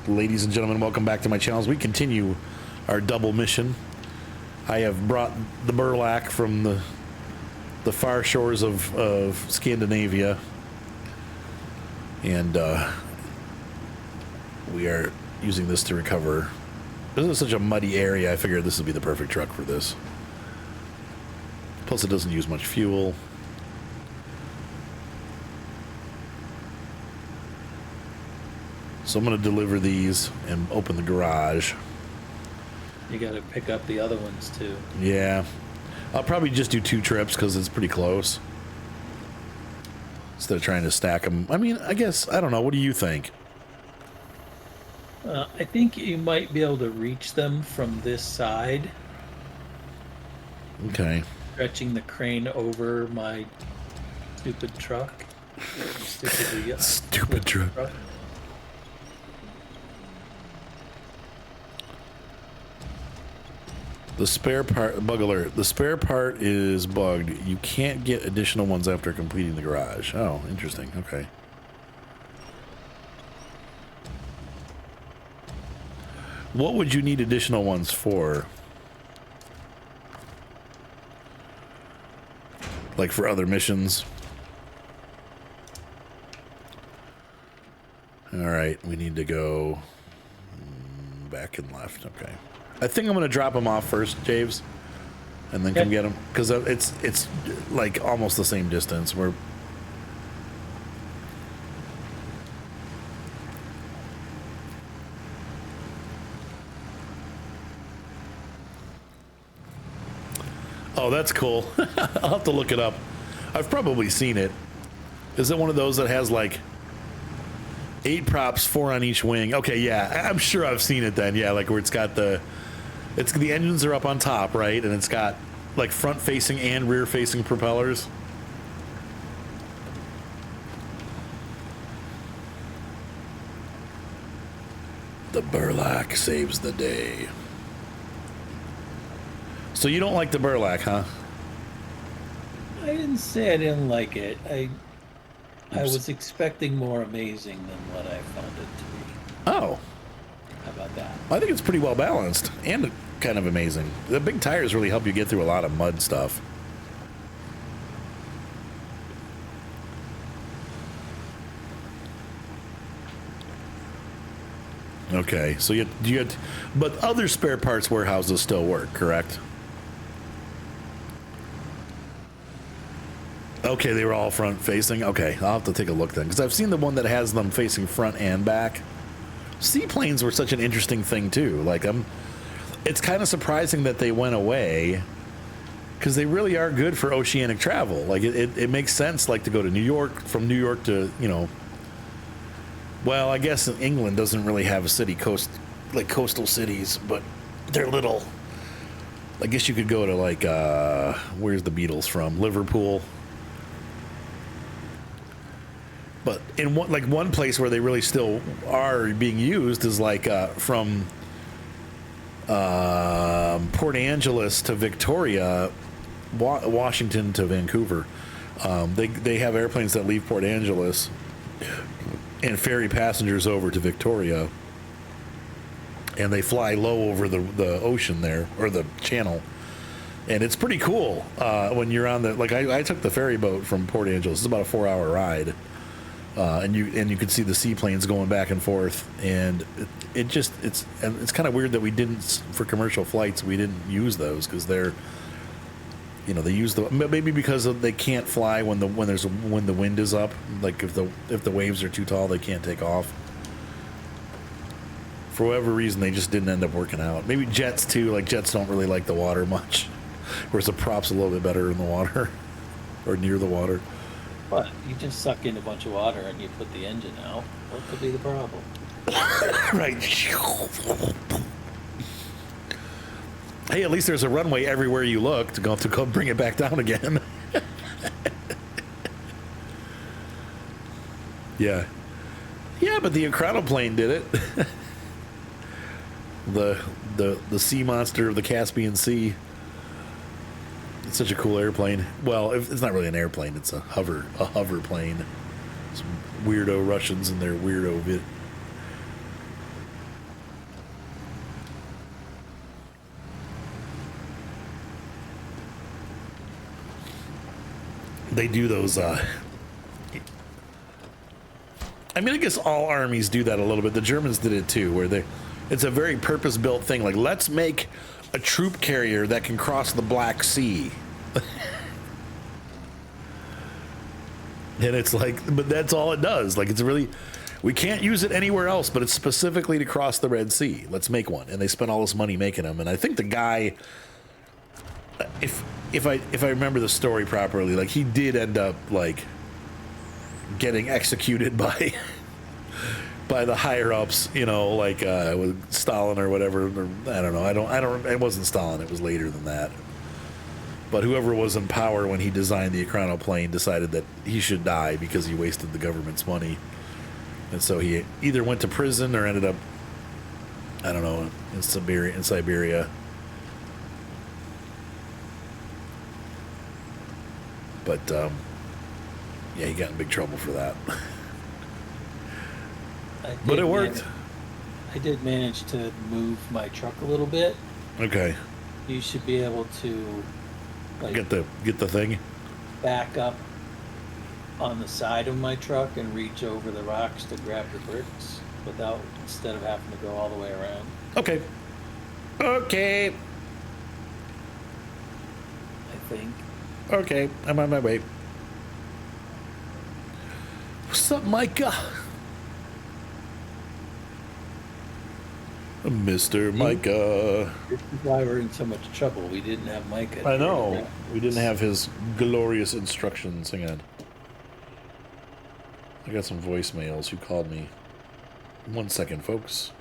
Ladies and gentlemen, welcome back to my channel. As we continue our double mission, I have brought the Burlak from the far shores of Scandinavia, and we are using this to recover. This is such a muddy area, I figured this would be the perfect truck for this. Plus it doesn't use much fuel. So I'm going to deliver these and open the garage. You got to pick up the other ones too. Yeah. I'll probably just do 2 trips because it's pretty close. Instead of trying to stack them. I mean, I guess, I don't know. What do you think? I think you might be able to reach them from this side. Okay. Stretching the crane over my stupid truck. Stupid truck. The spare part, bug alert. The spare part is bugged. You can't get additional ones after completing the garage. Oh, interesting. Okay. What would you need additional ones for? Like for other missions? All right, we need to go back and left. Okay. I think I'm going to drop them off first, Javes, and then come get them, because it's like almost the same distance. We're oh, that's cool. I'll have to look it up. I've probably seen it. Is it one of those that has like 8 props, 4 on each wing? Okay, yeah, I'm sure I've seen it then. Yeah, like where it's got the engines are up on top, right? And it's got like front facing and rear facing propellers. The Burlak saves the day. So you don't like the Burlak, huh? I didn't say I didn't like it. I was expecting more amazing than what I found it to be. Oh. How about that? I think it's pretty well balanced and kind of amazing. The big tires really help you get through a lot of mud stuff. Okay, so but other spare parts warehouses still work, correct? Okay, they were all front facing. Okay, I'll have to take a look then, because I've seen the one that has them facing front and back. Seaplanes were such an interesting thing too. Like it's kind of surprising that they went away, because they really are good for oceanic travel. Like it makes sense, like to go to New York, from New York to, you know, well, I guess England doesn't really have a city like coastal cities, but they're little. I guess you could go to like where's the Beatles from? Liverpool. But in one place where they really still are being used is like from Port Angeles to Victoria, Washington to Vancouver. They have airplanes that leave Port Angeles and ferry passengers over to Victoria, and they fly low over the ocean there, or the channel. And it's pretty cool when you're on the, like I took the ferry boat from Port Angeles. It's about a 4-hour ride. And you could see the seaplanes going back and forth, and it's kind of weird that we didn't, for commercial flights, we didn't use those, because they're, you know, they use maybe because they can't fly when the wind is up, like if the waves are too tall, they can't take off. For whatever reason, they just didn't end up working out. Maybe jets too, like jets don't really like the water much, whereas the prop's a little bit better in the water or near the water. But you just suck in a bunch of water and you put the engine out. What could be the problem? Right. Hey, at least there's a runway everywhere you look to go bring it back down again. Yeah. Yeah, but the Acronoplane did it. the sea monster of the Caspian Sea. It's such a cool airplane. Well, it's not really an airplane. It's a hover plane. Some weirdo Russians and their weirdo they do those. I mean, I guess all armies do that a little bit. The Germans did it too, where it's a very purpose-built thing. Like, let's make a troop carrier that can cross the Black Sea. And it's like, but that's all it does. Like, it's really, we can't use it anywhere else, but it's specifically to cross the Red Sea. Let's make one. And they spent all this money making them. And I think the guy, if I remember the story properly, like, he did end up like getting executed by the higher ups, you know, like with Stalin or whatever. Or, I don't know. It wasn't Stalin. It was later than that. But whoever was in power when he designed the Ekranoplane decided that he should die because he wasted the government's money. And so he either went to prison or ended up, I don't know, in Siberia. But yeah, he got in big trouble for that. But it worked. I did manage to move my truck a little bit. Okay. You should be able to, like, Get the thing. back up on the side of my truck and reach over the rocks to grab the bricks instead of having to go all the way around. Okay. Okay. I think. Okay. I'm on my way. What's up, Micah? Mr. Micah. This is why we're in so much trouble. We didn't have Micah. I know. We didn't have his glorious instructions. Hang on. I got some voicemails. Who called me? 1 second, folks.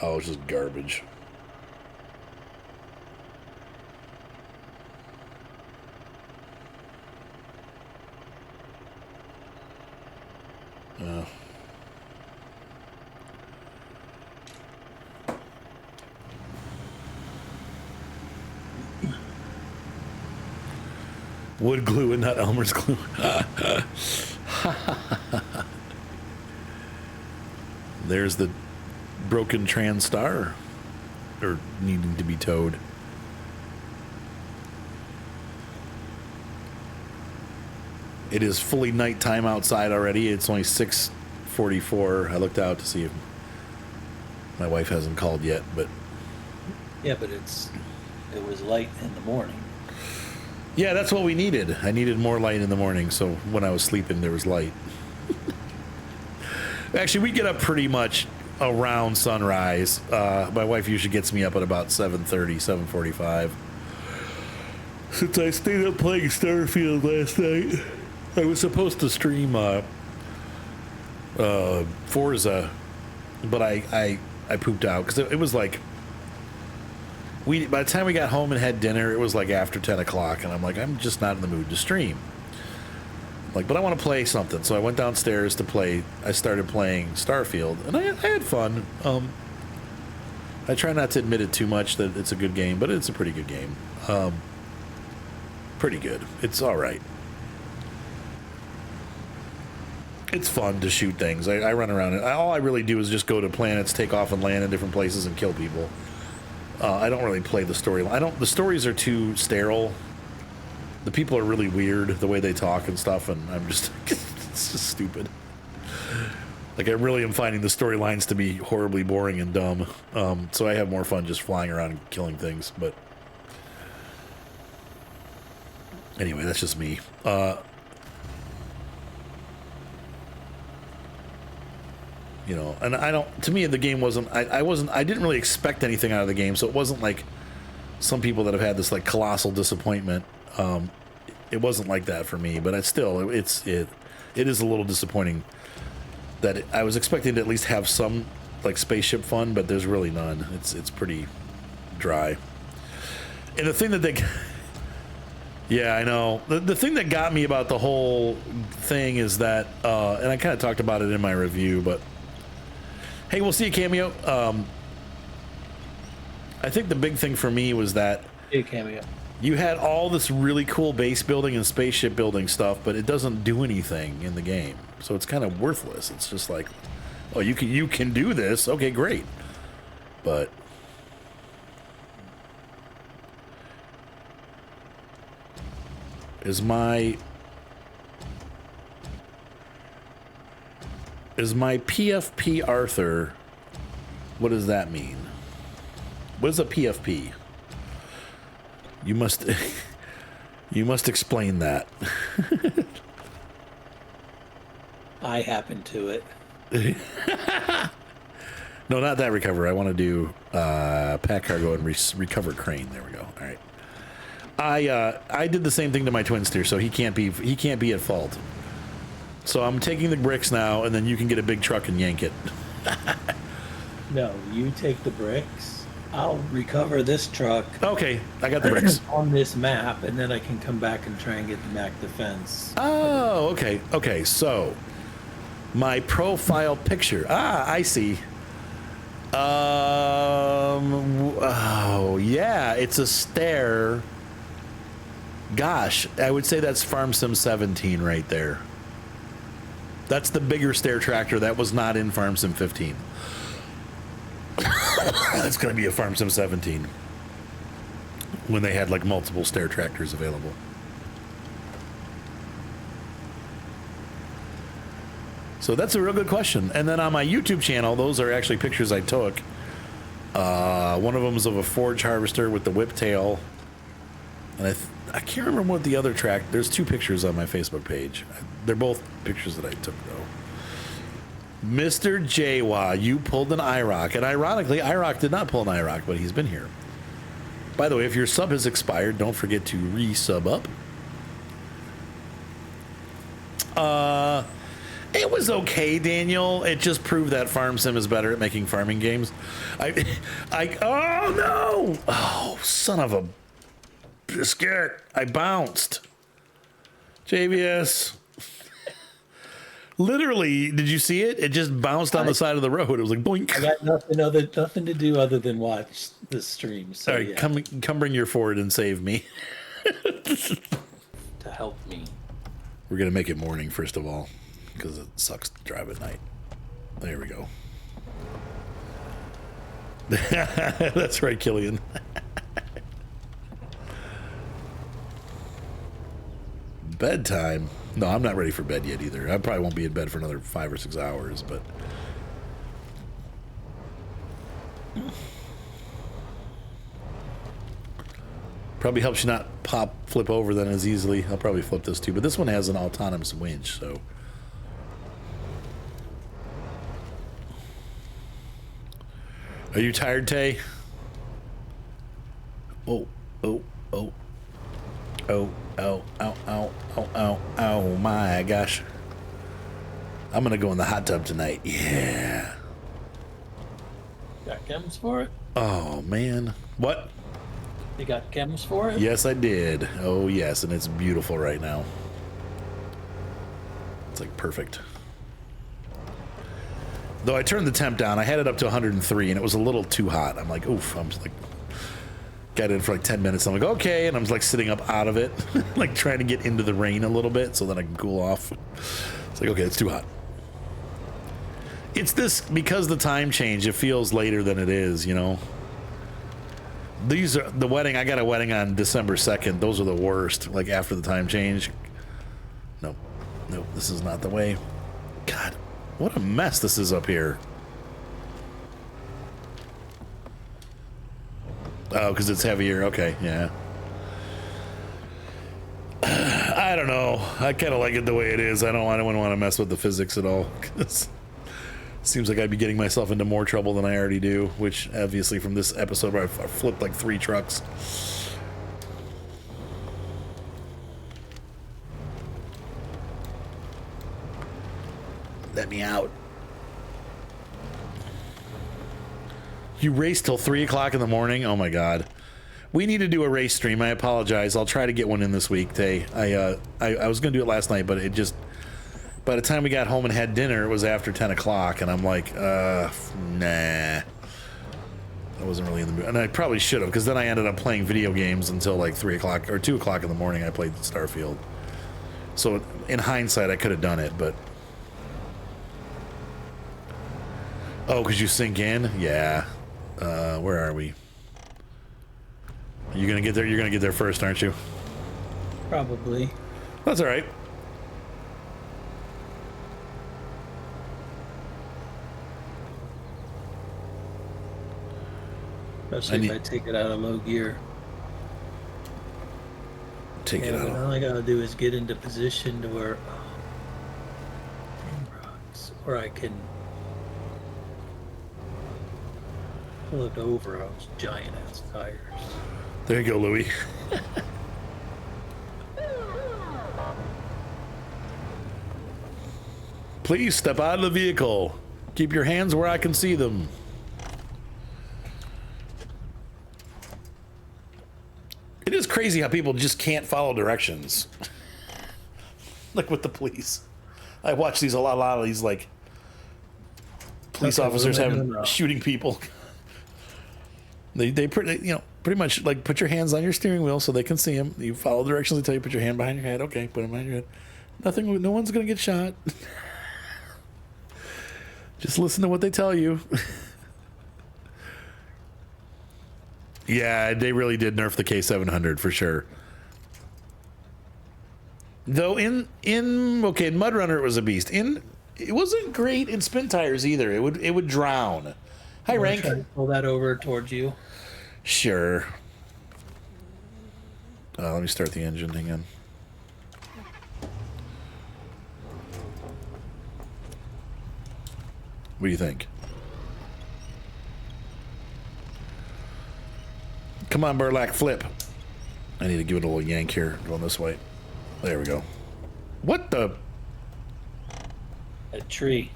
Oh, it's just garbage. Wood glue and not Elmer's glue. There's the broken TranStar, or needing to be towed. It is fully nighttime outside already. It's only 6:44. I looked out to see if my wife hasn't called yet, but Yeah, but it was light in the morning. yeah, that's what we needed. I needed more light in the morning, so when I was sleeping, there was light. Actually, we get up pretty much around sunrise. My wife usually gets me up at about 7:30, 7:45. Since I stayed up playing Starfield last night, I was supposed to stream Forza, but I pooped out because it was like, by the time we got home and had dinner, it was like after 10 o'clock, and I'm like, I'm just not in the mood to stream. Like, but I want to play something, so I went downstairs to play. I started playing Starfield, and I had fun. I try not to admit it too much that it's a good game, but it's a pretty good game. Pretty good. It's all right. It's fun to shoot things. I run around, and all I really do is just go to planets, take off and land in different places, and kill people. I don't really play the storyline. The stories are too sterile. The people are really weird, the way they talk and stuff, and I'm just, it's just stupid. Like, I really am finding the storylines to be horribly boring and dumb. So I have more fun just flying around and killing things, but anyway, that's just me. You know, and to me, the game wasn't, I didn't really expect anything out of the game, so it wasn't like some people that have had this, like, colossal disappointment. It wasn't like that for me, but it is a little disappointing that I was expecting to at least have some, like, spaceship fun, but there's really none. It's pretty dry. And the thing that yeah, I know. The thing that got me about the whole thing is that, and I kind of talked about it in my review, but hey, we'll see you, Cameo. I think the big thing for me was that Cameo. You had all this really cool base building and spaceship building stuff, but it doesn't do anything in the game. So it's kind of worthless. It's just like, oh, you can do this. Okay, great. But Is my PFP Arthur? What does that mean? What is a PFP? You must you must explain that. I happen to it. No, not that recover. I want to do pack cargo and recover crane. There we go. All right. I did the same thing to my twin steer, so he can't be at fault. So I'm taking the bricks now, and then you can get a big truck and yank it. No, you take the bricks. I'll recover this truck. Okay, I got the bricks on this map, and then I can come back and try and get the MAC defense. Oh, okay. Okay, so my profile picture. Ah, I see. Oh, yeah, it's a stair. Gosh, I would say that's Farm Sim 17 right there. That's the bigger stair tractor that was not in Farm Sim 15. That's going to be a Farm Sim 17 when they had like multiple stair tractors available. So that's a real good question. And then on my YouTube channel, those are actually pictures I took. One of them is of a forage harvester with the whiptail. And I can't remember what the other track. There's two pictures on my Facebook page. They're both pictures that I took, though. Mr. Jwa, you pulled an IROC. And ironically, IROC did not pull an IROC, but he's been here. By the way, if your sub has expired, don't forget to re-sub up. It was okay, Daniel. It just proved that Farm Sim is better at making farming games. Oh, no! Oh, son of a biscuit. I bounced. JBS. Literally, did you see it? It just bounced on the side of the road. It was like boink. I got nothing to do other than watch the stream. So, all right, yeah. come bring your Ford and save me. To help me. We're going to make it morning, first of all, because it sucks to drive at night. There we go. That's right, Killian. Bedtime. No, I'm not ready for bed yet either. I probably won't be in bed for another 5 or 6 hours, but probably helps you not flip over then as easily. I'll probably flip this too, but this one has an autonomous winch, so. Are you tired, Tay? Oh, oh, oh. Oh, oh, ow, ow, oh, ow, oh my gosh. I'm gonna go in the hot tub tonight. Yeah. Got chems for it? Oh, man. What? You got chems for it? Yes, I did. Oh, yes, and it's beautiful right now. It's like perfect. Though I turned the temp down, I had it up to 103, and it was a little too hot. I'm like, oof. I'm just like, got in for like 10 minutes. I'm like, okay. And I'm just like sitting up out of it, like trying to get into the rain a little bit so that I can cool off. It's like, okay, it's too hot. It's this, because the time change, it feels later than it is, you know? These are the wedding. I got a wedding on December 2nd. Those are the worst, like after the time change. Nope. Nope. This is not the way. God, what a mess this is up here. Oh, because it's heavier. Okay, yeah. I don't know. I kind of like it the way it is. I don't want to mess with the physics at all. Seems like I'd be getting myself into more trouble than I already do, which obviously from this episode where I flipped like 3 trucks. Let me out. You race till 3 o'clock in the morning? Oh my God. We need to do a race stream. I apologize. I'll try to get one in this week, Tay. I was going to do it last night, but it just, by the time we got home and had dinner, it was after 10 o'clock, and I'm like, nah. I wasn't really in the mood. And I probably should have, because then I ended up playing video games until like 3 o'clock or 2 o'clock in the morning. I played Starfield. So in hindsight, I could have done it, but. Oh, because you sink in? Yeah. Where are we? Are you going to get there? You're going to get there first, aren't you? Probably. That's all right. Especially if I take it out of low gear. Take it But out. all I gotta do is get into position to where, dang rocks, where I can pull it over those giant ass tires. There you go, Louie. Please step out of the vehicle. Keep your hands where I can see them. It is crazy how people just can't follow directions. Like with the police. I watch these a lot of these like police officers shooting people. They pretty much like put your hands on your steering wheel so they can see them. You follow directions. They tell you put your hand behind your head. Okay, put them behind your head. No one's gonna get shot. Just listen to what they tell you. Yeah, they really did nerf the K700 for sure. Though in Mudrunner it was a beast. It wasn't great in spin tires either. It would drown. Hi, Rank. Try to pull that over towards you. Sure. Let me start the engine again. What do you think? Come on, Burlak, flip. I need to give it a little yank here, going this way. There we go. What the? A tree.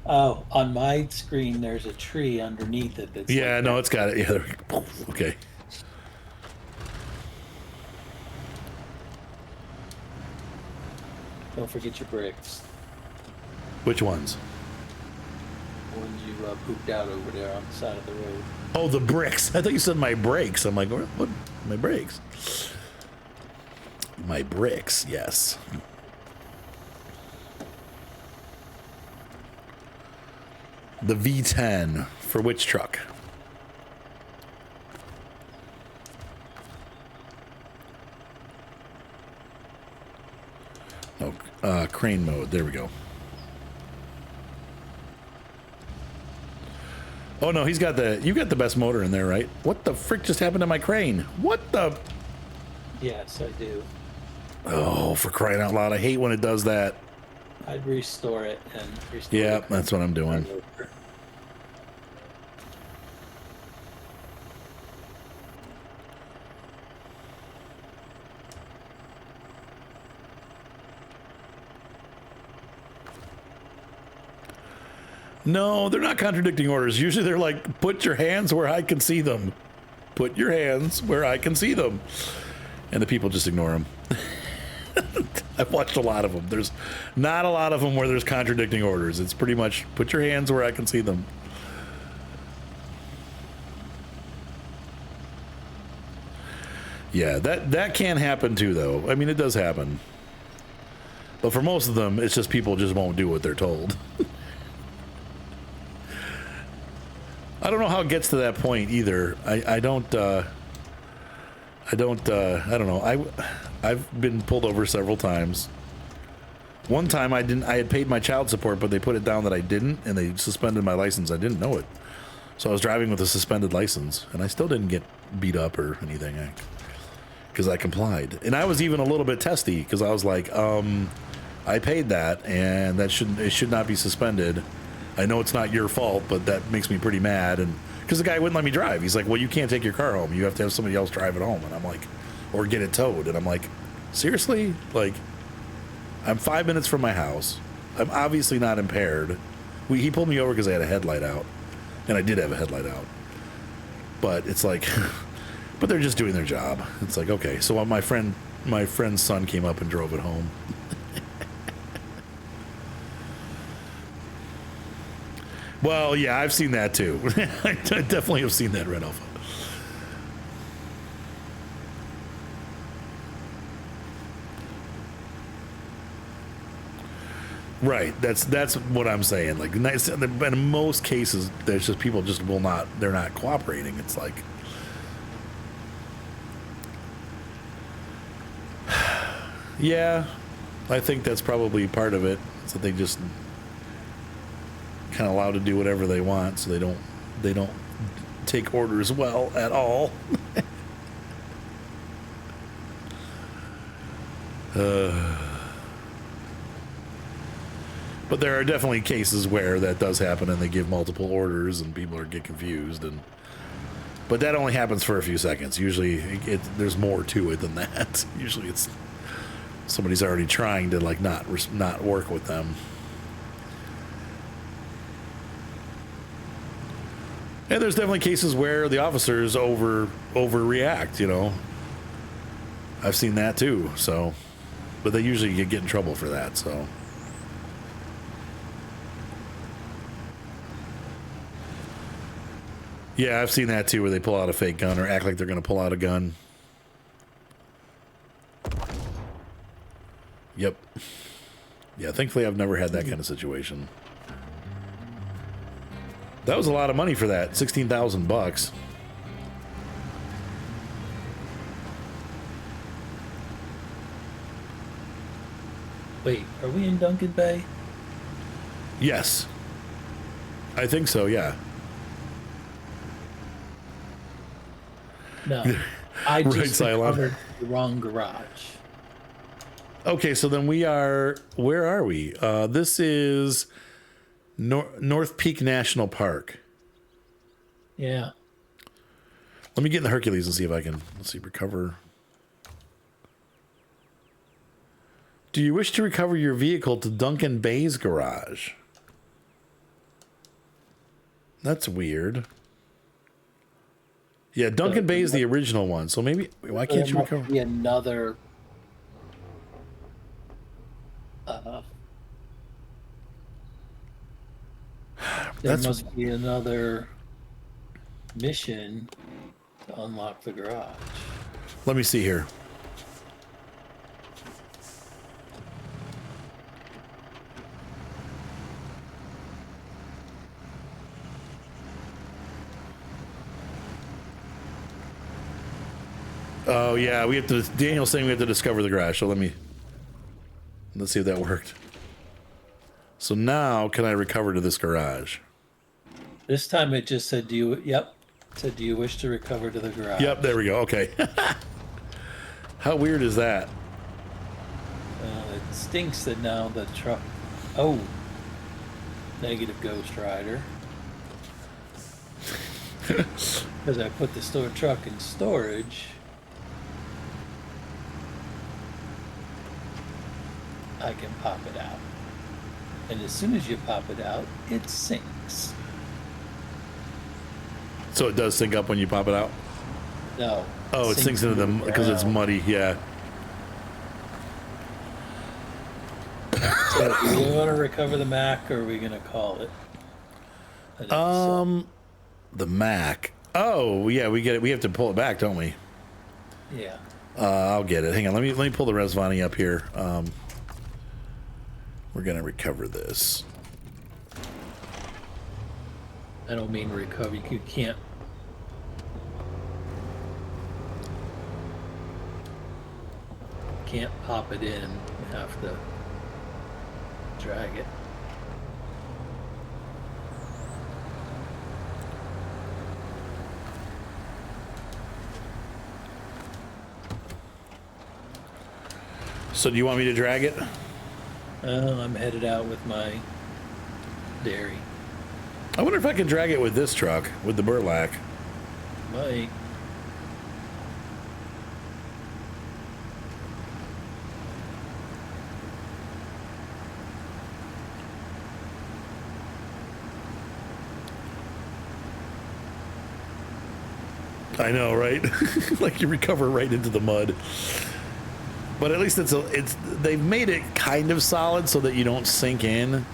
Oh, on my screen, there's a tree underneath it. That's Yeah, like no, it's got it. Yeah, there we go. Okay. Don't forget your brakes. Which ones? The ones you pooped out over there on the side of the road. Oh, the bricks. I thought you said my brakes. I'm like, what? My brakes? My bricks, yes. The V10 for which truck? Oh, crane mode. There we go. Oh no, you got the best motor in there, right? What the frick just happened to my crane? What the? Yes, I do. Oh, for crying out loud. I hate when it does that. I'd restore it and restore Yeah, it. that's what I'm doing. No, they're not contradicting orders. Usually they're like, put your hands where I can see them. Put your hands where I can see them. And the people just ignore them. I've watched a lot of them. There's not a lot of them where there's contradicting orders. It's pretty much, put your hands where I can see them. Yeah, that can happen too, though. I mean, it does happen. But for most of them, it's just people just won't do what they're told. I don't know how it gets to that point either. I don't know. I've been pulled over several times. One time I had paid my child support, but they put it down that I didn't, and they suspended my license. I didn't know it. So I was driving with a suspended license, and I still didn't get beat up or anything because I complied. And I was even a little bit testy because I was like, I paid that, and it should not be suspended. I know it's not your fault, but that makes me pretty mad. And because the guy wouldn't let me drive. He's like, well, you can't take your car home. You have to have somebody else drive it home. And I'm like, or get it towed. And I'm like, seriously? Like, I'm 5 minutes from my house. I'm obviously not impaired. He pulled me over because I had a headlight out. And I did have a headlight out. But it's like, but they're just doing their job. It's like, okay. So my friend's son came up and drove it home. Well, yeah, I've seen that too. I definitely have seen that, Red Alpha. Right, that's what I'm saying. Like, in most cases, there's just people they're not cooperating. It's like, Yeah, I think that's probably part of it. So they just kind of allowed to do whatever they want, so they don't take orders well at all. But there are definitely cases where that does happen, and they give multiple orders, and people get confused, but that only happens for a few seconds. Usually, there's more to it than that. Usually, it's somebody's already trying to like not work with them. And there's definitely cases where the officers overreact. You know, I've seen that too. So, but they usually get in trouble for that. So. Yeah, I've seen that too, where they pull out a fake gun or act like they're going to pull out a gun. Yep. Yeah, thankfully I've never had that kind of situation. That was a lot of money for that, $16,000. Wait, are we in Duncan Bay? Yes. I think so, yeah. No, I Right, just Cylon. covered the wrong garage. Okay, so then we are, where are we? This is North Peak National Park. Yeah. Let me get in the Hercules and see if I can, let's see, recover. Do you wish to recover your vehicle to Duncan Bay's garage? That's weird. Yeah, Duncan Bay is the original one, so maybe, why can't you recover? Be another there must be another mission to unlock the garage. Let me see here. Oh yeah, we have to. Daniel's saying we have to discover the garage. So let's see if that worked. So now, can I recover to this garage? This time it just said, "Do you?" Yep, it said, "Do you wish to recover to the garage?" Yep, there we go. Okay. How weird is that? It stinks that now the truck. Oh, negative Ghost Rider. Because I put the truck in storage. I can pop it out. And as soon as you pop it out, it sinks. So it does sink up when you pop it out? No. Oh, it sinks into the, because it's muddy, yeah. So do we want to recover the Mac, or are we going to call it? The Mac. Oh, yeah, we get it. We have to pull it back, don't we? Yeah. I'll get it. Hang on, let me pull the Resvani up here. We're gonna recover this. I don't mean recover. You can't. Can't pop it in. You have to drag it. So do you want me to drag it? I'm headed out with my dairy. I wonder if I can drag it with this truck, with the Burlak. Might. I know, right? Like you recover right into the mud. But at least they've made it kind of solid so that you don't sink in.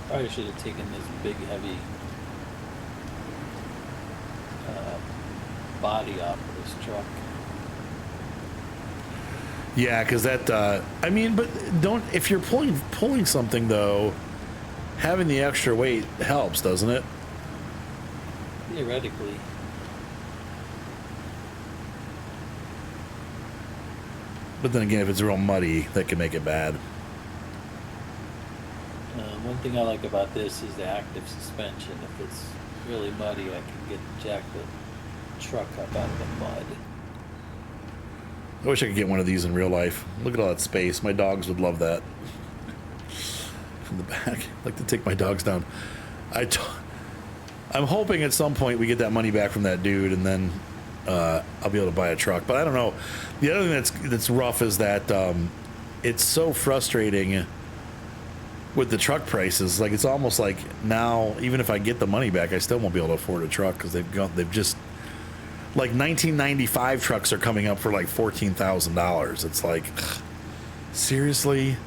Probably should have taken this big heavy body off of this truck. Yeah, because that. I mean, but don't. If you're pulling something though, having the extra weight helps, doesn't it? Theoretically. But then again, if it's real muddy, that can make it bad. One thing I like about this is the active suspension. If it's really muddy, I can jack the truck up out of the mud. I wish I could get one of these in real life. Look at all that space. My dogs would love that. From the back. I'd like to take my dogs down. I'm hoping at some point we get that money back from that dude, and then I'll be able to buy a truck. But I don't know. The other thing that's rough is that it's so frustrating with the truck prices. Like, it's almost like now, even if I get the money back, I still won't be able to afford a truck because they've just, like, 1995 trucks are coming up for like $14,000. It's like, seriously?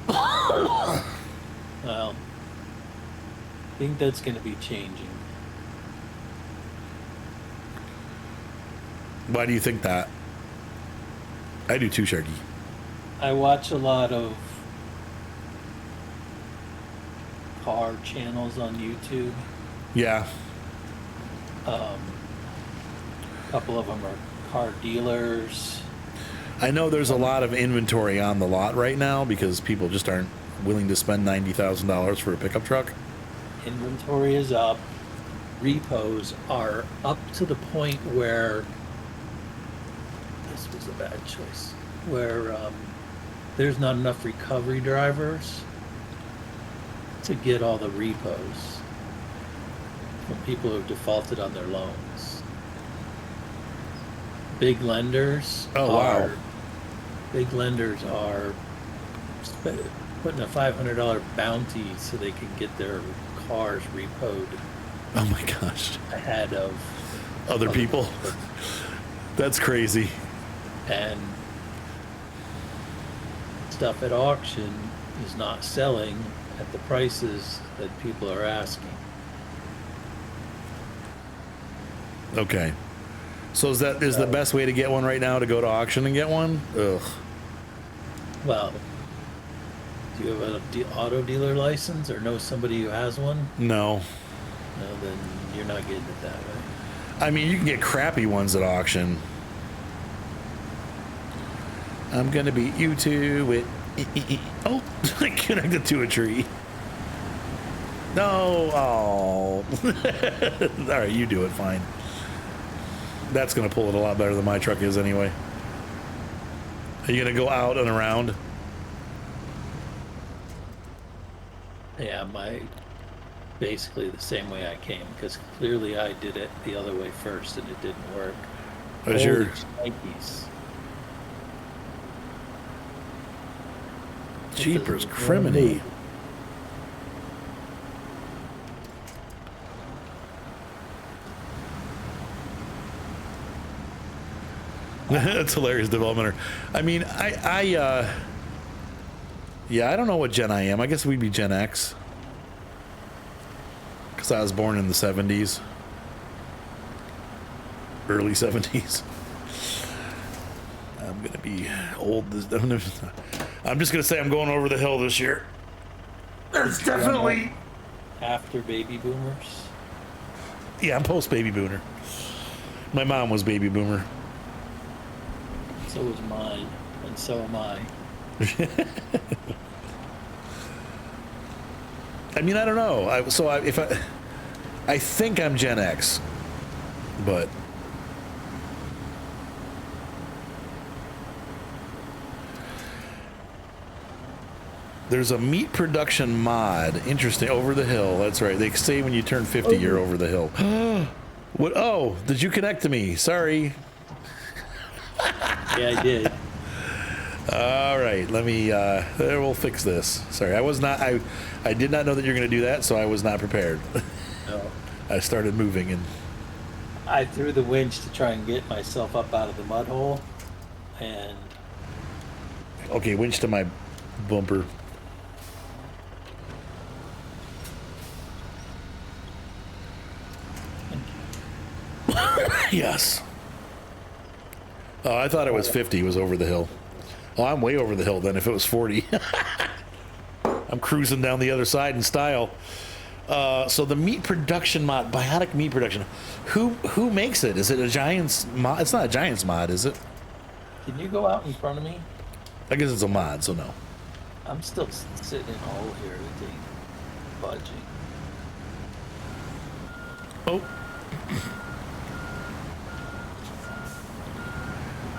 Well, I think that's going to be changing. Why do you think that? I do too, Sharky. I watch a lot of car channels on YouTube. Yeah. A couple of them are car dealers. I know there's a lot of inventory on the lot right now because people just aren't willing to spend $90,000 for a pickup truck. Inventory is up. Repos are up to the point where this was a bad choice. Where there's not enough recovery drivers to get all the repos from people who have defaulted on their loans. Big lenders Big lenders are putting a $500 bounty so they can get their cars repoed. Oh my gosh. Ahead of other people. That's crazy. And stuff at auction is not selling at the prices that people are asking. Okay. So is the best way to get one right now to go to auction and get one? Ugh. Well, do you have an auto dealer license or know somebody who has one? No. No, then you're not getting it that way. I mean, you can get crappy ones at auction. I'm gonna beat you to it. Oh, I connected to a tree. No. Oh. All right, you do it. Fine. That's gonna pull it a lot better than my truck is anyway. Are you gonna go out and around? Yeah, basically the same way I came, because clearly I did it the other way first and it didn't work. How's your Nikes. Jeepers criminy. That's hilarious, developmentor. I mean, yeah, I don't know what gen I am. I guess we'd be Gen X. Because I was born in the 70s. Early 70s. I'm going to be old. I'm just going to say I'm going over the hill this year. That's definitely... After baby boomers? Yeah, I'm post-baby boomer. My mom was baby boomer. So was mine, and so am I. I mean, I don't know. I think I'm Gen X, but there's a meat production mod. Interesting. Over the hill. That's right. They say when you turn 50, you're over the hill. What? Oh, did you connect to me? Sorry. Yeah, I did. All right, let me. We'll fix this. Sorry, I was not. I did not know that you're going to do that, so I was not prepared. No. I started moving and. I threw the winch to try and get myself up out of the mud hole, and. Okay, winch to my bumper. Yes. Oh, I thought it was 50 was over the hill. Oh, I'm way over the hill then if it was 40. I'm cruising down the other side in style. So the meat production mod, biotic meat production. Who makes it? Is it a Giants mod? It's not a Giants mod, is it? Can you go out in front of me? I guess it's a mod, so no. I'm still sitting in a hole here with the budging. Oh.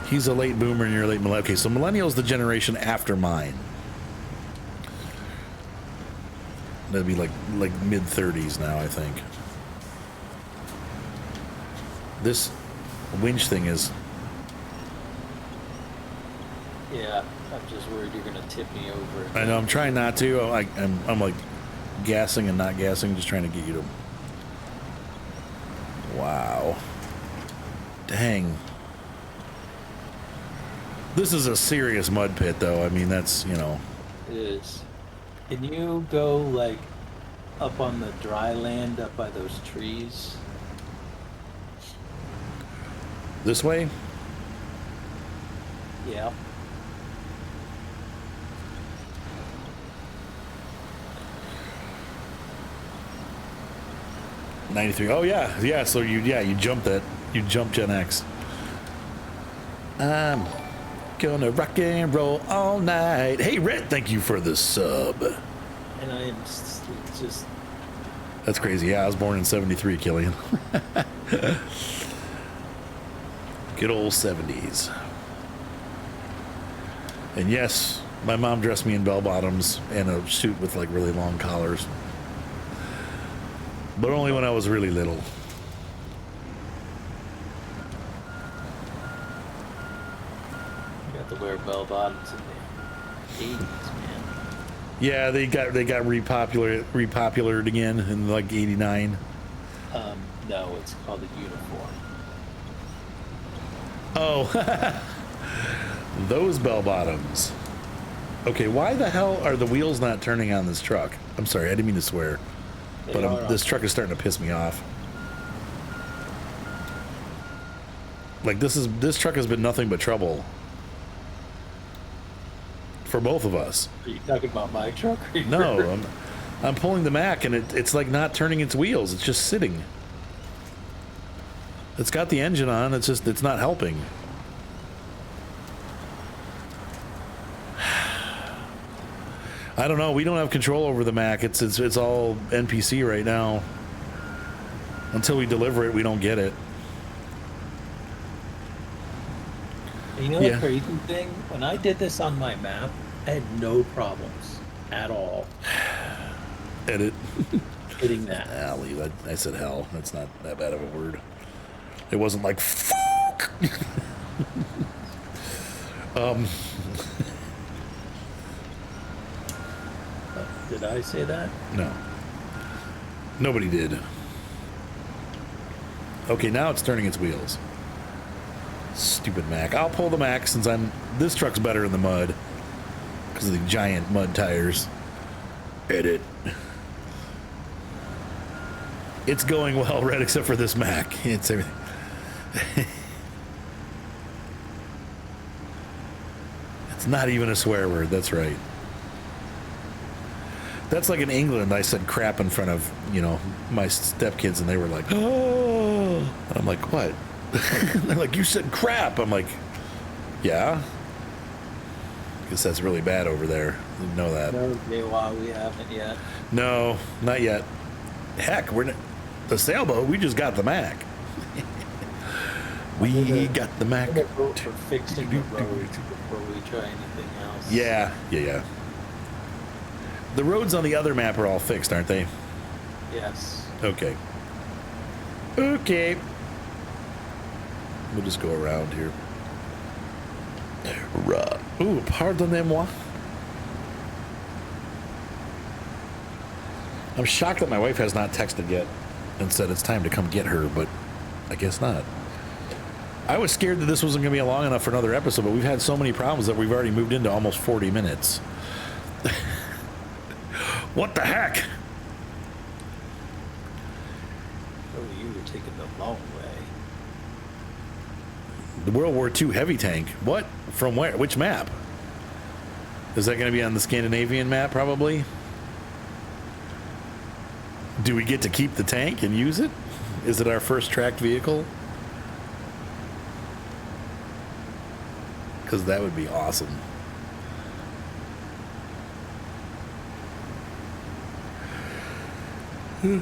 He's a late boomer and you're a late millennial. Okay, so millennial's the generation after mine. That'd be like mid-30s now, I think. This winch thing is... Yeah, I'm just worried you're gonna tip me over. I know, I'm trying not to. I'm like gassing and not gassing, just trying to get you to... Wow. Dang. This is a serious mud pit, though. I mean, that's, you know... It is. Can you go, like, up on the dry land, up by those trees? This way? Yeah. '93. Oh yeah. So you jumped that. You jumped Gen X. I'm gonna rock and roll all night. Hey Red, thank you for the sub. And I am just... That's crazy. Yeah, I was born in '73, Killian. Good old '70s. And yes, my mom dressed me in bell bottoms and a suit with like really long collars. But only when I was really little. You got to wear bell bottoms in the 80s, man. Yeah, they got repopulared again in like '89. No, it's called a uniform. Oh, those bell bottoms. Okay, why the hell are the wheels not turning on this truck? I'm sorry, I didn't mean to swear, but this truck is starting to piss me off. Like this truck has been nothing but trouble for both of us. Are you talking about my truck? No, I'm pulling the Mac and it's like not turning its wheels. It's just sitting. It's got the engine on. It's not helping. I don't know. We don't have control over the Mac. It's all NPC right now. Until we deliver it, we don't get it. You know the crazy thing? When I did this on my map, I had no problems at all. Edit. Hitting that. Alley. I said hell. That's not that bad of a word. It wasn't like fuck. Did I say that? No. Nobody did. Okay, now it's turning its wheels. Stupid Mac. I'll pull the Mac since this truck's better in the mud because of the giant mud tires. Edit. It's going well, Red, except for this Mac. It's everything. It's not even a swear word. That's right. That's like in England, I said crap in front of, my stepkids, and they were like, oh. I'm like, what? They're like, you said crap. I'm like, yeah. Guess that's really bad over there. You know that. No, we haven't yet. No, not yet. Heck, the sailboat, we just got the Mac. We got the Mac. We're for fixing the road before we try anything else. Yeah. The roads on the other map are all fixed, aren't they? Yes. Okay. We'll just go around here. Ooh, pardonnez-moi. I'm shocked that my wife has not texted yet and said it's time to come get her, but I guess not. I was scared that this wasn't going to be long enough for another episode, but we've had so many problems that we've already moved into almost 40 minutes. What the heck? Oh, you were taking the long way. The World War II heavy tank. What? From where? Which map? Is that going to be on the Scandinavian map, probably? Do we get to keep the tank and use it? Is it our first tracked vehicle? Because that would be awesome. I'm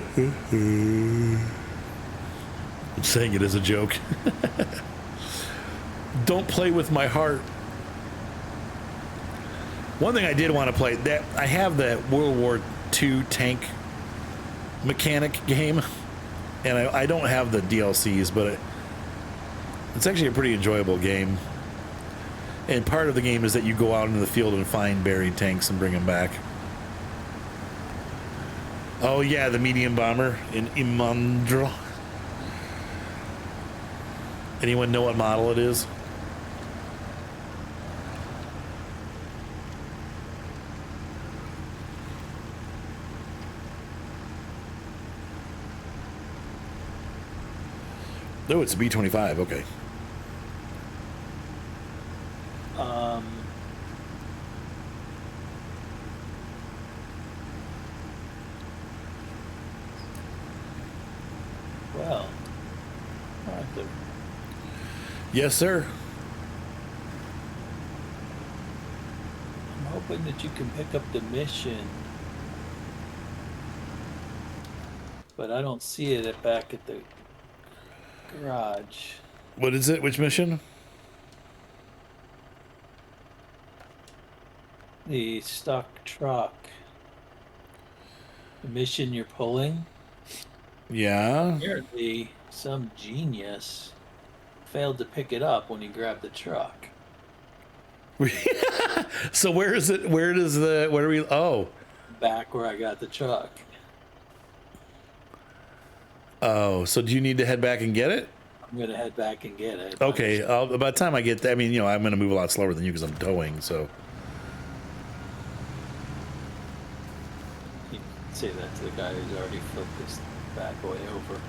saying it as a joke. Don't play with my heart. One thing I did want to play, that I have the World War II tank mechanic game, and I don't have the DLCs, but it's actually a pretty enjoyable game. And part of the game is that you go out into the field and find buried tanks and bring them back. Oh yeah, the medium bomber in Imandra. Anyone know what model it is? No, it's a B-25. Okay. Well, Arthur, Yes, sir. I'm hoping that you can pick up the mission, but I don't see it back at the garage. What is it? Which mission? The stock truck. The mission you're pulling. Yeah. Apparently, some genius failed to pick it up when he grabbed the truck. So where is it? Where are we? Oh. Back where I got the truck. Oh, so do you need to head back and get it? I'm gonna head back and get it. Okay. By the time I get there, I mean, I'm going to move a lot slower than you because I'm towing, so. You can say that to the guy who's already flipped this back way over.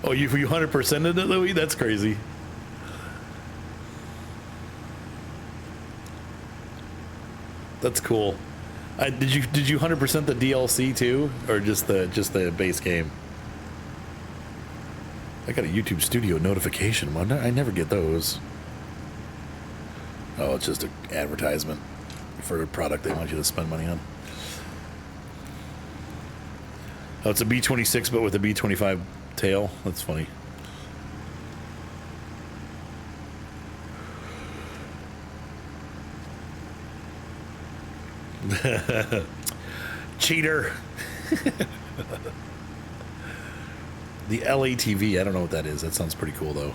Oh, you 100%ed it, Louis? That's crazy. That's cool. Did you 100% the DLC too, or just the base game? I got a YouTube Studio notification. I never get those. Oh, it's just an advertisement for a product they want you to spend money on. Oh, it's a B-26, but with a B-25 tail. That's funny. Cheater. The LATV, I don't know what that is. That sounds pretty cool though.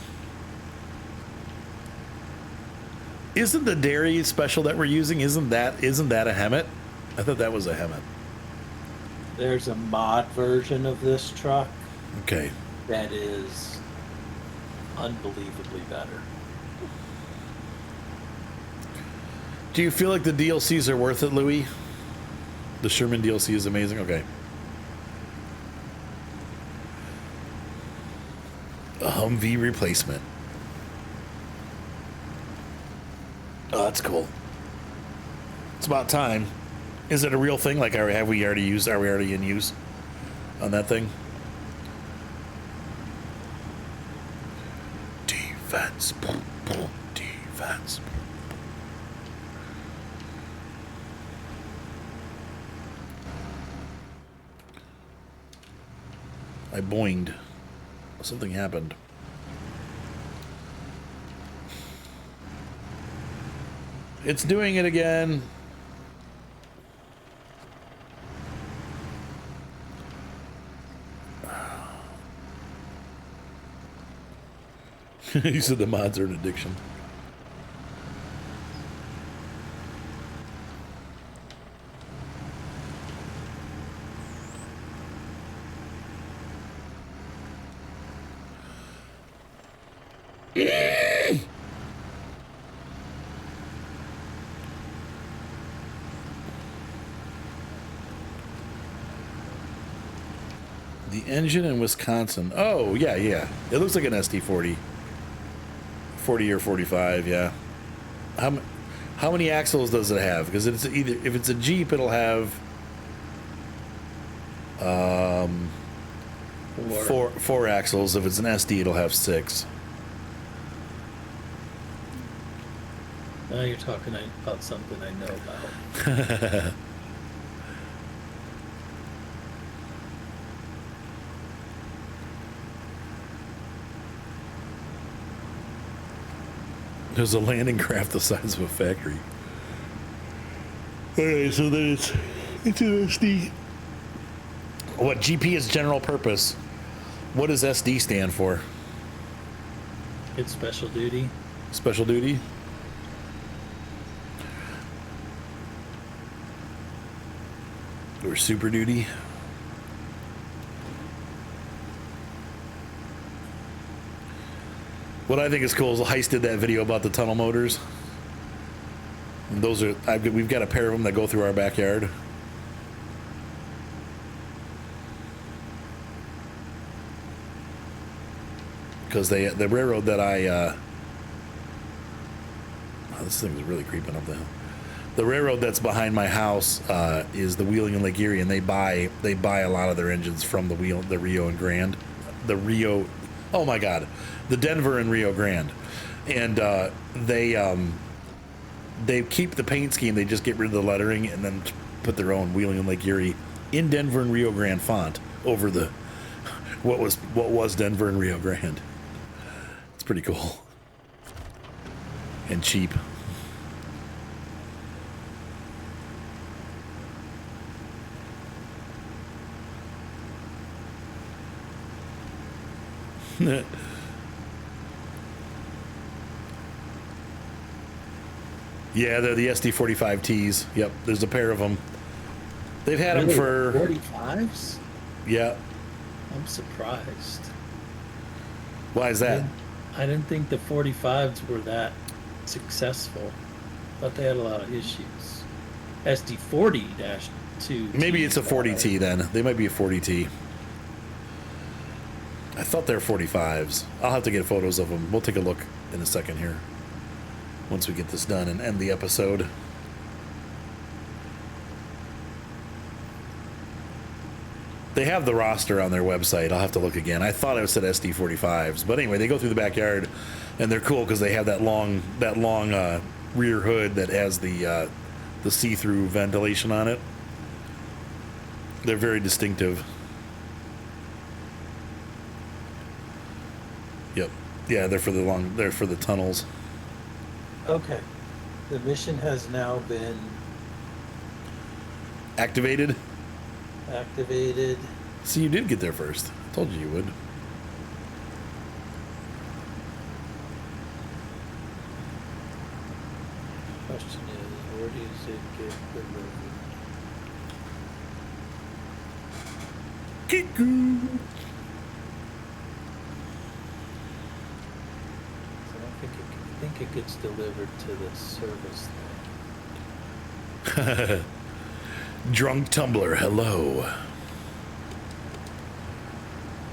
Isn't the dairy special that we're using, isn't that a Hemet? I thought that was a Hemet. There's a mod version of this truck Okay. that is unbelievably better. Do you feel like the DLCs are worth it, Louis? The Sherman DLC is amazing. Okay. A Humvee replacement. Oh, that's cool. It's about time. Is it a real thing? Like, are we already in use on that thing? Defense. Defense. I boinged. Something happened. It's doing it again. You said the mods are an addiction. The engine in Wisconsin. Oh, yeah. It looks like an ST40. 40 or 45, yeah. How many axles does it have? Because it's either, if it's a Jeep, it'll have Four axles. If it's an SD, it'll have 6. Now you're talking about something I know about. There's a landing craft the size of a factory. Alright, so then it's an SD. What GP is general purpose? What does SD stand for? It's special duty. Special duty? Or super duty? What I think is cool is Heist did that video about the tunnel motors. And those are, we've got a pair of them that go through our backyard. Because the railroad that oh, this thing is really creeping up the hill. The railroad that's behind my house is the Wheeling and Lake Erie, and they buy a lot of their engines from the Rio and Grande, oh my God, the Denver and Rio Grande, and they keep the paint scheme. They just get rid of the lettering and then put their own Wheeling and Lake Erie in Denver and Rio Grande font over the what was Denver and Rio Grande. It's pretty cool and cheap. Yeah, they're the SD45Ts. Yep, there's a pair of them. They've had them for 45s. Yeah. I'm surprised. Why is that? I didn't think the 45s were that successful. Thought they had a lot of issues. SD40-2. Maybe it's a 40T then. They might be a 40T. I thought they're 45s. I'll have to get photos of them. We'll take a look in a second here. Once we get this done and end the episode. They have the roster on their website. I'll have to look again. I thought I said SD45s, but anyway, they go through the backyard, and they're cool because they have that long rear hood that has the see-through ventilation on it. They're very distinctive. Yep. Yeah, they're for the tunnels. Okay. The mission has now been activated. See, you did get there first. I told you would. Question is, where does it get delivered? Kiku. So I think it gets delivered to the service thing. Drunk Tumbler, hello.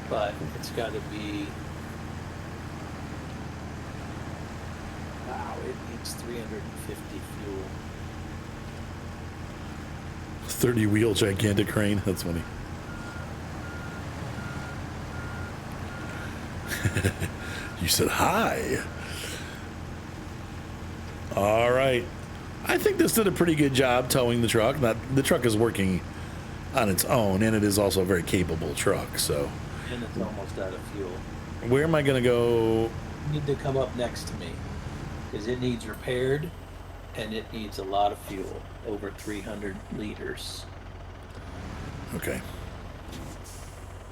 But it's got to be. Wow, it needs 350 fuel. 30-wheel gigantic crane. That's funny. You said hi. All right. I think this did a pretty good job towing the truck. The truck is working on its own, and it is also a very capable truck. So. And it's almost out of fuel. Where am I going to go? You need to come up next to me, because it needs repaired, and it needs a lot of fuel, over 300 liters. Okay.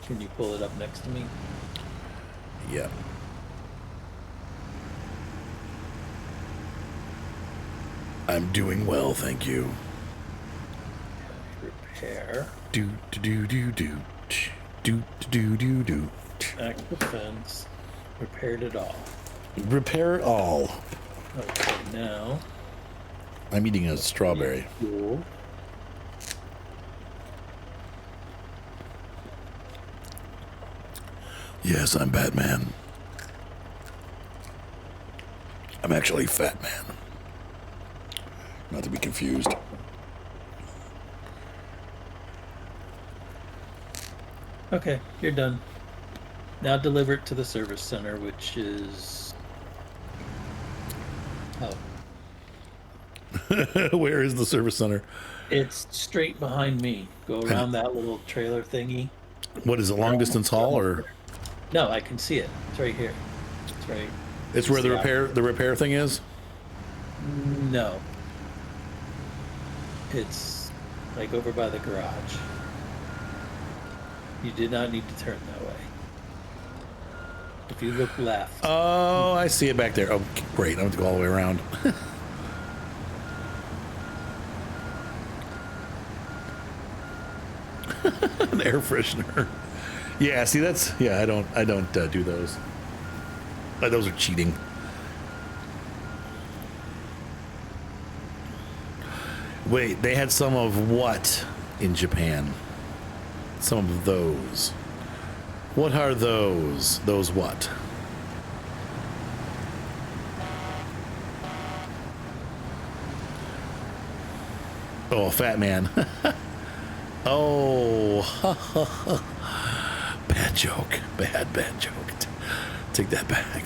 Can you pull it up next to me? Yeah. I'm doing well, thank you. Repair. Do do do do do do do do do. Active fence. Repaired it all. Repair it all. Okay, now. I'm eating a strawberry. Fuel. Yes, I'm Batman. I'm actually Fat Man. Not to be confused. Okay, you're done. Now deliver it to the service center, which is... Oh, Where is the service center? it's straight behind me. Go And around that little trailer thingy. what is it, You're long almost, distance you're haul almost or? there. No, I can see it. It's right here. It's right. It's where It's the the repair thing is? No. It's like over by the garage. You did not need to turn that way. If you look left, Oh, I see it back there. Oh, great. I have to go all the way around. An air freshener. Yeah, see that's I don't do those. Those are cheating. Wait, they had some of what in Japan? Some of those. What are those? Those what? Oh, fat man. Oh, bad joke. Bad joke. Take that back.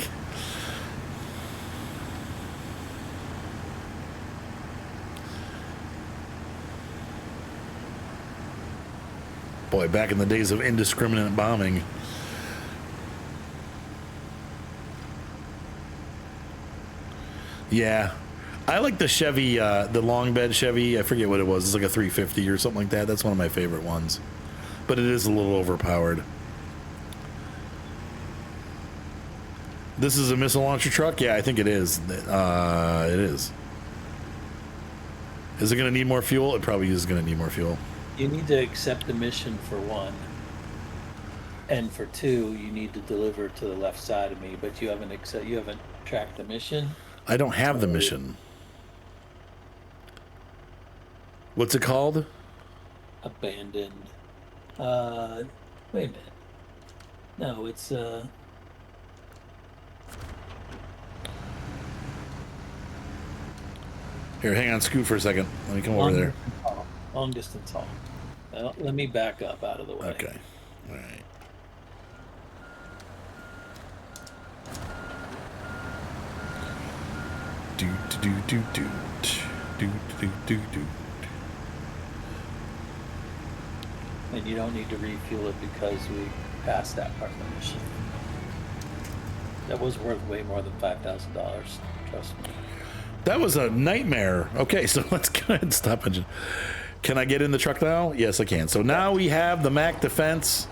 Boy, back in the days of indiscriminate bombing. Yeah. I like the Chevy, the long bed Chevy. I forget what it was. It's like a 350 or something like that. That's one of my favorite ones. But it is a little overpowered. This is a missile launcher truck? Yeah, I think it is. It is. Is it going to need more fuel? It probably is going to need more fuel. you need to accept the mission for one. And for two, you need to deliver to the left side of me, but you haven't tracked the mission. I don't have the mission. What's it called? Abandoned. Wait a minute. No, it's Here, hang on, scoot for a second. Let me come over there. long distance haul. Let me back up out of the way. Okay. All right. Do do do do do do do do. And you don't need to refuel it because we passed that part of the mission. That was worth way more than $5,000. Trust me. That was a nightmare. Okay, so let's go ahead and stop engine. Can I get in the truck now? Yes, I can. So now we have the MAC defense.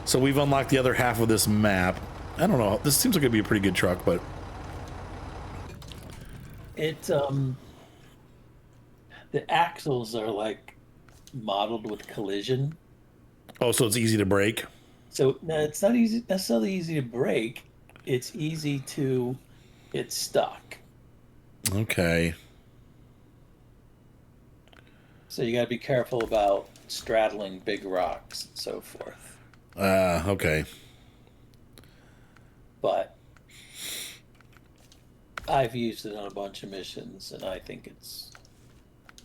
So we've unlocked the other half of this map. I don't know. This seems like it'd be a pretty good truck, but It the axles are like modeled with collision. oh, so it's easy to break. So no, it's not necessarily easy to break. It's easy to get stuck. Okay. So you got to be careful about straddling big rocks and so forth. Okay. But I've used it on a bunch of missions, and I think it's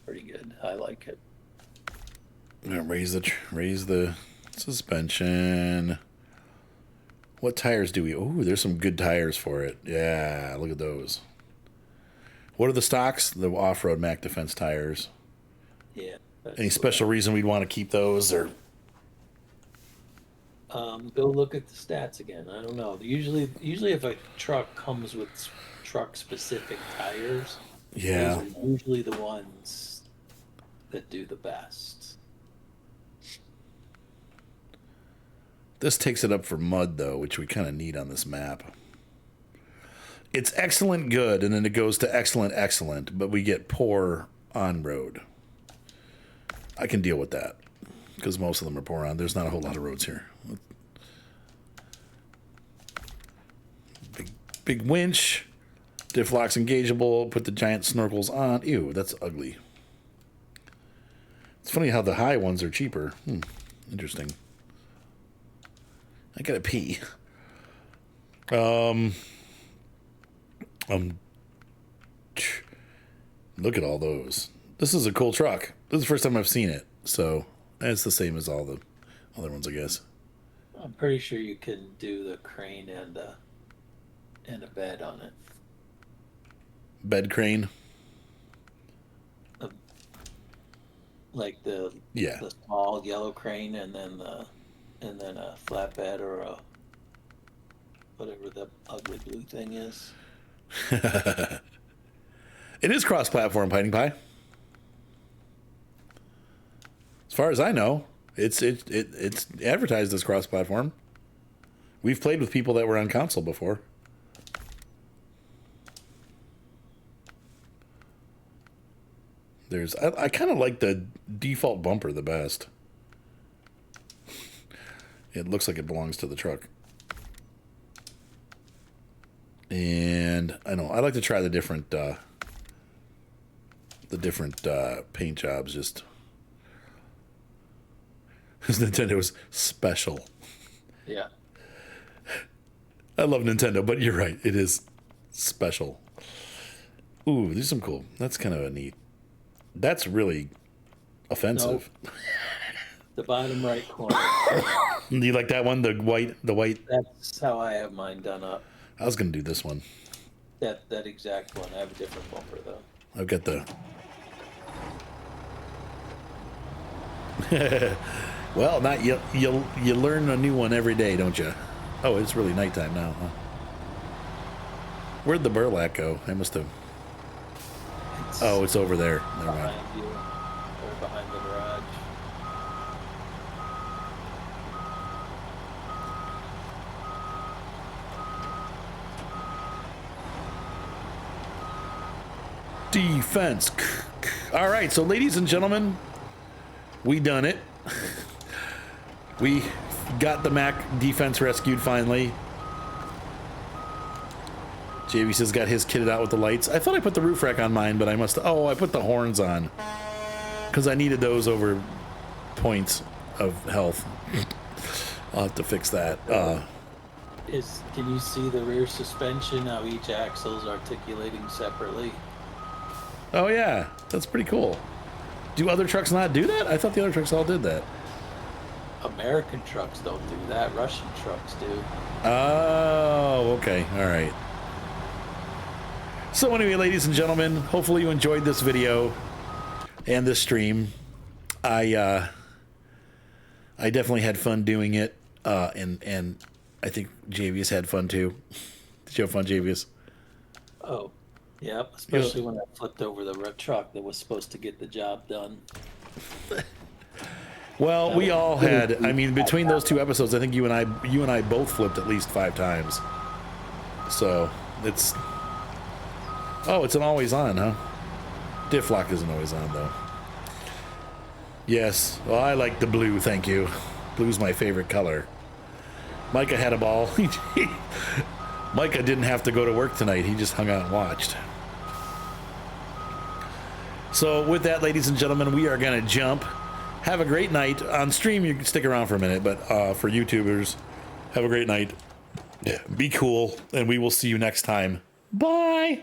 pretty good. I like it. I'm gonna raise the suspension. What tires do we? Oh, there's some good tires for it. Yeah, look at those. What are the stocks? The off-road Mac Defense tires. Yeah. Any special reason we'd want to keep those, or? Go look at the stats again. I don't know. Usually if a truck comes with truck-specific tires, Yeah. those are usually the ones that do the best. This takes it up for mud, though, which we kind of need on this map. It's excellent good, and then it goes to excellent excellent, but we get poor on road. I can deal with that, because most of them are poor on. There's not a whole lot of roads here. Big winch. Diff locks engageable. Put the giant snorkels on. Ew, that's ugly. It's funny how the high ones are cheaper. Interesting. I gotta pee. Look at all those. This is a cool truck. This is the first time I've seen it, so it's the same as all the other ones, I guess. I'm pretty sure you can do the crane and a bed on it. Bed crane. Uh, like Yeah. the small yellow crane, and then a flatbed or a whatever the ugly blue thing is. It is cross-platform, Pining Pie. As far as I know, it's advertised as cross-platform. We've played with people that were on console before. I kind of like the default bumper the best. It looks like it belongs to the truck. And I know I like to try the different paint jobs. Just because Nintendo's special. Yeah. I love Nintendo, but you're right, it is special. Ooh, these are some cool. That's kind of a neat. That's really offensive. Nope. The bottom right corner. Do you like that one? The white. That's how I have mine done up. I was gonna do this one. That exact one. I have a different bumper though. I've got the. Well, not you learn a new one every day, don't you? Oh, it's really nighttime now, huh? Where'd the burlap go? I must have. Oh, it's over there. Never mind. Behind you, or behind the garage. Defense. All right, so ladies and gentlemen, we done it. We got the Mac defense rescued finally. JVS has got his kitted out with the lights. I thought I put the roof rack on mine, but I must. Oh, I put the horns on because I needed those over points of health. I'll have to fix that. Can you see the rear suspension? How each axle is articulating separately. Oh yeah, that's pretty cool. Do other trucks not do that? I thought the other trucks all did that. American trucks don't do that. Russian trucks do. Oh, okay. All right. So anyway, ladies and gentlemen, hopefully you enjoyed this video and this stream. I definitely had fun doing it, and I think Javius had fun too. Did you have fun, Javius? Oh, yep. Especially when I flipped over the truck that was supposed to get the job done. Well, we all had. I mean, between those two episodes, I think you and I both flipped at least 5 times. So it's. Oh, it's an always on, huh? Diff lock isn't always on though. Yes. Well, I like the blue. Thank you. Blue's my favorite color. Micah had a ball. Micah didn't have to go to work tonight. He just hung out and watched. So with that, ladies and gentlemen, we are going to jump. Have a great night. On stream, you can stick around for a minute, but for YouTubers, have a great night. Be cool, and we will see you next time. Bye.